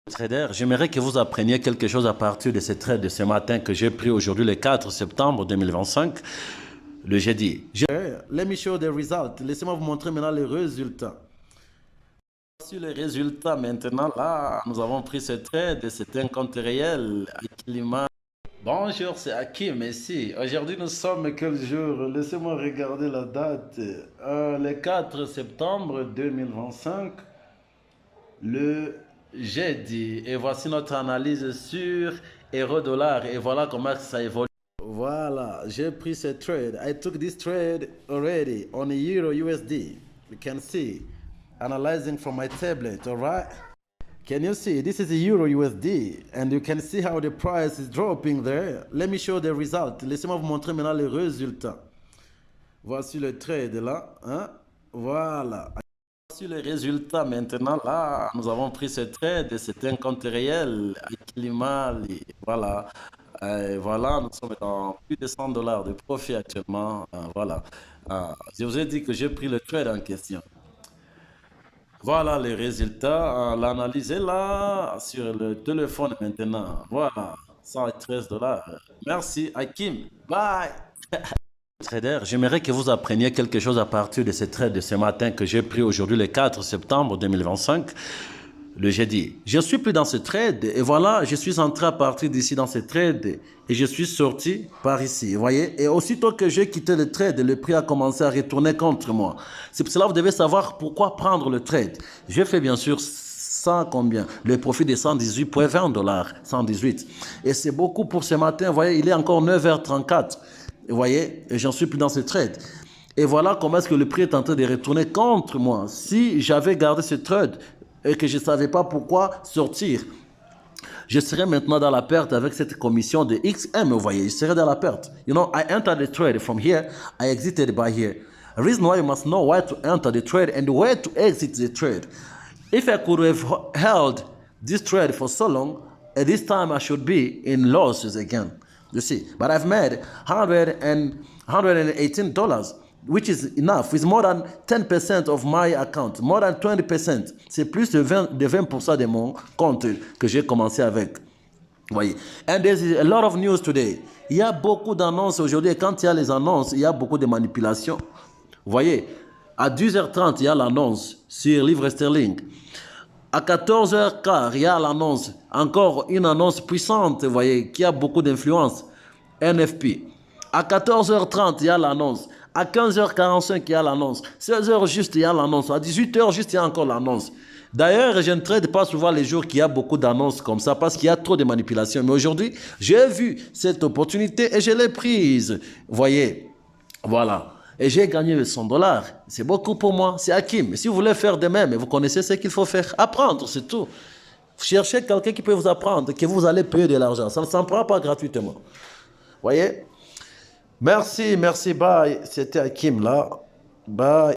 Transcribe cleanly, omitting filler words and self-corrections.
Trader, j'aimerais que vous appreniez quelque chose à partir de ces trades de ce matin que j'ai pris aujourd'hui, le 4 septembre 2025, le jeudi. Let me show the result. Laissez-moi vous montrer maintenant les résultats. Voici les résultats maintenant. Là, nous avons pris ce trade et c'est un compte réel. Bonjour, c'est Hakim ici. Aujourd'hui, nous sommes quel jour? Laissez-moi regarder la date. Le 4 septembre 2025. Le jeudi. Et voici notre analyse sur euro-dollar. Et voilà comment ça évolue. Voilà, j'ai pris ce trade. I took this trade already on Euro USD. You can see. Analyzing from my tablet, alright? Can you see? This is Euro USD. And you can see how the price is dropping there. Let me show the result. Laissez-moi vous montrer maintenant les résultats. Voici le trade là. Hein? Voilà. Voici les résultats maintenant. Là, nous avons pris ce trade et c'est un compte réel. Akilimali. Voilà. Voilà, nous sommes dans plus de $100 de profit actuellement. Voilà. Je vous ai dit que j'ai pris le trade en question. Voilà les résultats. L'analyse est là sur le téléphone maintenant. Voilà. $113. Merci, Hakim. Bye. Trader, j'aimerais que vous appreniez quelque chose à partir de ces trades de ce matin que j'ai pris aujourd'hui le 4 septembre 2025, le jeudi. Je suis plus dans ce trade et voilà, je suis entré à partir d'ici dans ce trade et je suis sorti par ici, vous voyez. Et aussitôt que j'ai quitté le trade, le prix a commencé à retourner contre moi. C'est pour cela que vous devez savoir pourquoi prendre le trade. J'ai fait bien sûr 100 combien? Le profit de $118,20, 118. Et c'est beaucoup pour ce matin, vous voyez, il est encore 9h34. Vous voyez, et j'en suis plus dans ce trade. Et voilà comment est-ce que le prix est en train de retourner contre moi. Si j'avais gardé ce trade et que je ne savais pas pourquoi sortir, je serais maintenant dans la perte avec cette commission de XM, vous voyez, je serais dans la perte. You know, I entered the trade from here, I exited by here. The reason why you must know where to enter the trade and where to exit the trade. If I could have held this trade for so long, at this time I should be in losses again. You see, but I've made $118, which is enough. It's more than 10% of my account, more than 20%. C'est plus de 20% de mon compte que j'ai commencé avec. Vous voyez. And there's a lot of news today. Il y a beaucoup d'annonces aujourd'hui. Et quand il y a les annonces, il y a beaucoup de manipulations. Vous voyez, à 10h30, il y a l'annonce sur livre sterling. À 14h15, il y a l'annonce, encore une annonce puissante, vous voyez, qui a beaucoup d'influence, NFP. À 14h30, il y a l'annonce. À 15h45, il y a l'annonce. 16h juste, il y a l'annonce. À 18h juste, il y a encore l'annonce. D'ailleurs, je ne trade pas souvent les jours qu'il y a beaucoup d'annonces comme ça parce qu'il y a trop de manipulations. Mais aujourd'hui, j'ai vu cette opportunité et je l'ai prise. Vous voyez, voilà. Et j'ai gagné $100. C'est beaucoup pour moi. C'est Hakim. Si vous voulez faire de même, vous connaissez ce qu'il faut faire. Apprendre, c'est tout. Cherchez quelqu'un qui peut vous apprendre, que vous allez payer de l'argent. Ça ne s'en prend pas gratuitement. Voyez? Merci, bye. C'était Hakim là. Bye.